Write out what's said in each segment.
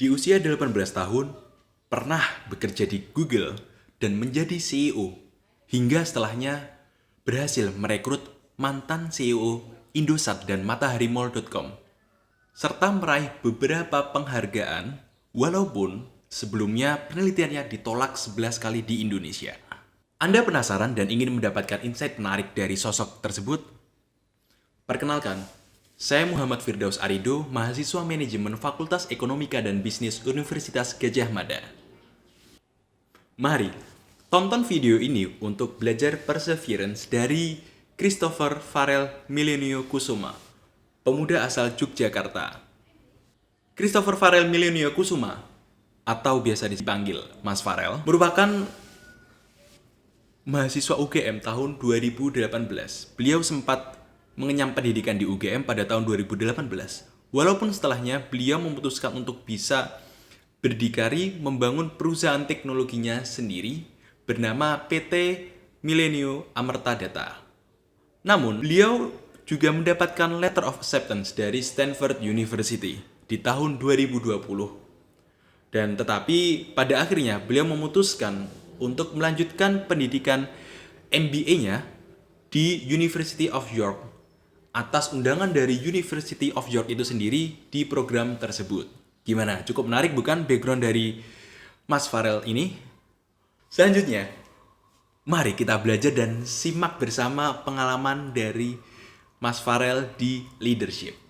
Di usia 18 tahun, pernah bekerja di Google dan menjadi CEO, hingga setelahnya berhasil merekrut mantan CEO Indosat dan MatahariMall.com, serta meraih beberapa penghargaan walaupun sebelumnya penelitiannya ditolak 11 kali di Indonesia. Anda penasaran dan ingin mendapatkan insight menarik dari sosok tersebut? Perkenalkan, saya Muhammad Firdaus Arido, mahasiswa manajemen Fakultas Ekonomika dan Bisnis Universitas Gadjah Mada. Mari, tonton video ini untuk belajar perseverance dari Christopher Farrell Milenio Kusuma, pemuda asal Yogyakarta. Christopher Farrell Milenio Kusuma, atau biasa dipanggil Mas Farrell, merupakan mahasiswa UGM tahun 2018. Beliau sempat mengenyam pendidikan di UGM pada tahun 2018. Walaupun setelahnya beliau memutuskan untuk bisa berdikari membangun perusahaan teknologinya sendiri bernama PT Milenio Amerta Data. Namun, beliau juga mendapatkan letter of acceptance dari Stanford University di tahun 2020. Dan tetapi pada akhirnya beliau memutuskan untuk melanjutkan pendidikan MBA-nya di University of York atas undangan dari University of York itu sendiri di program tersebut. Gimana? Cukup menarik bukan background dari Mas Farrell ini? Selanjutnya, mari kita belajar dan simak bersama pengalaman dari Mas Farrell di leadership.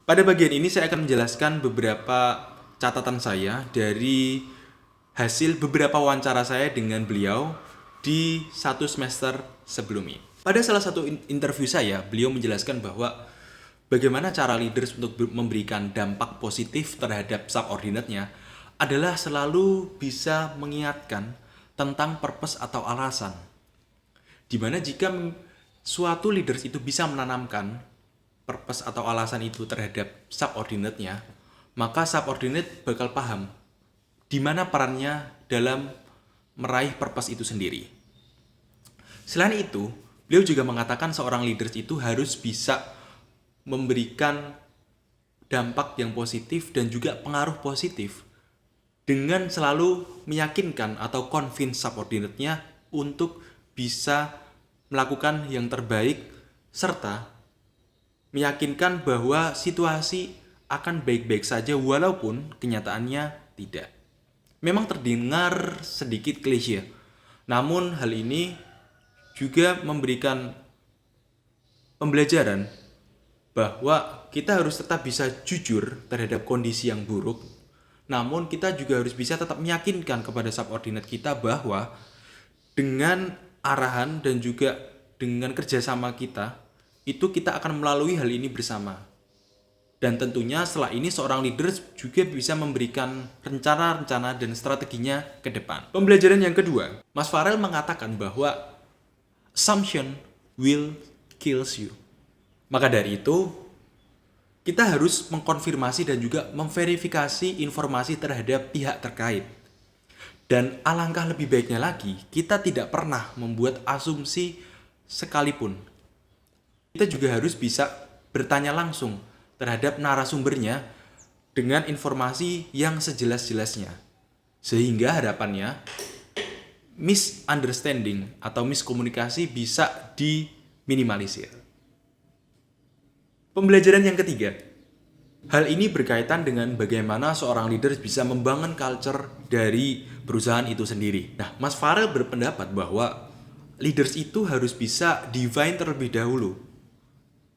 Pada bagian ini saya akan menjelaskan beberapa catatan saya dari hasil beberapa wawancara saya dengan beliau di satu semester sebelumnya. Pada salah satu interview saya, beliau menjelaskan bahwa bagaimana cara leaders untuk memberikan dampak positif terhadap subordinate-nya adalah selalu bisa mengingatkan tentang purpose atau alasan. Dimana jika suatu leaders itu bisa menanamkan purpose atau alasan itu terhadap subordinate-nya, maka subordinate bakal paham di mana perannya dalam meraih purpose itu sendiri. Selain itu, beliau juga mengatakan seorang leaders itu harus bisa memberikan dampak yang positif dan juga pengaruh positif dengan selalu meyakinkan atau convince subordinate-nya untuk bisa melakukan yang terbaik serta meyakinkan bahwa situasi akan baik-baik saja walaupun kenyataannya tidak. Memang terdengar sedikit klise, namun hal ini juga memberikan pembelajaran bahwa kita harus tetap bisa jujur terhadap kondisi yang buruk, namun kita juga harus bisa tetap meyakinkan kepada subordinate kita bahwa dengan arahan dan juga dengan kerjasama kita, itu kita akan melalui hal ini bersama. Dan tentunya setelah ini seorang leader juga bisa memberikan rencana-rencana dan strateginya ke depan. Pembelajaran yang kedua, Mas Farrell mengatakan bahwa assumption will kills you. Maka dari itu, kita harus mengkonfirmasi dan juga memverifikasi informasi terhadap pihak terkait. Dan alangkah lebih baiknya lagi, kita tidak pernah membuat asumsi sekalipun. Kita juga harus bisa bertanya langsung terhadap narasumbernya dengan informasi yang sejelas-jelasnya. Sehingga harapannya misunderstanding atau miskomunikasi bisa diminimalisir. Pembelajaran yang ketiga, hal ini berkaitan dengan bagaimana seorang leader bisa membangun culture dari perusahaan itu sendiri. Nah, Mas Farrell berpendapat bahwa leaders itu harus bisa define terlebih dahulu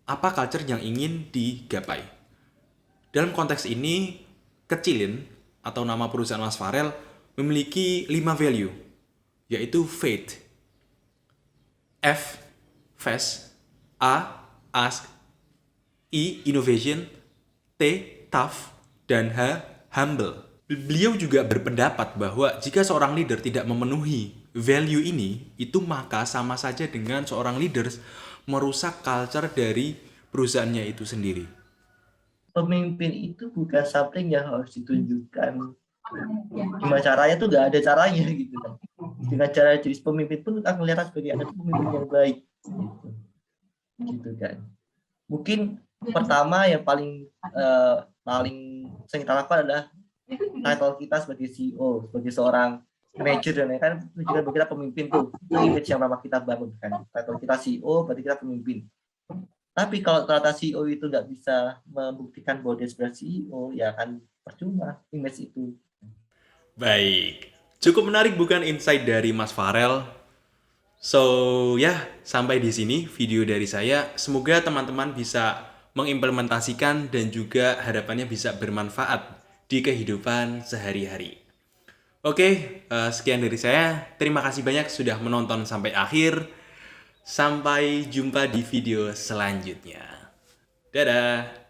apa culture yang ingin digapai. Dalam konteks ini, Kecilin atau nama perusahaan Mas Farrell memiliki 5 value, yaitu faith, F, fast, A, ask, I, innovation, T, tough, dan H, humble. Beliau juga berpendapat bahwa jika seorang leader tidak memenuhi value ini, itu maka sama saja dengan seorang leader merusak culture dari perusahaannya itu sendiri. Pemimpin itu bukan something yang harus ditunjukkan. Gimana caranya tuh nggak ada caranya gitu kan. Dengan cara jadi pemimpin pun akan kelihatan sebagai ada pemimpin yang baik gitu kan. Mungkin pertama yang paling sering kita lakukan adalah title kita sebagai CEO, sebagai seorang manager dan lain-lain, kan menunjukkan bahwa kita pemimpin tuh. Itu image yang pertama kita bangun kan. Title kita CEO, berarti kita pemimpin. Tapi kalau ternyata CEO itu nggak bisa membuktikan bahwa dia sebagai CEO, ya akan percuma image itu. Baik, cukup menarik bukan insight dari Mas Farel? So ya, sampai di sini video dari saya. Semoga teman-teman bisa mengimplementasikan dan juga harapannya bisa bermanfaat di kehidupan sehari-hari. Oke, sekian dari saya. Terima kasih banyak sudah menonton sampai akhir. Sampai jumpa di video selanjutnya. Dadah!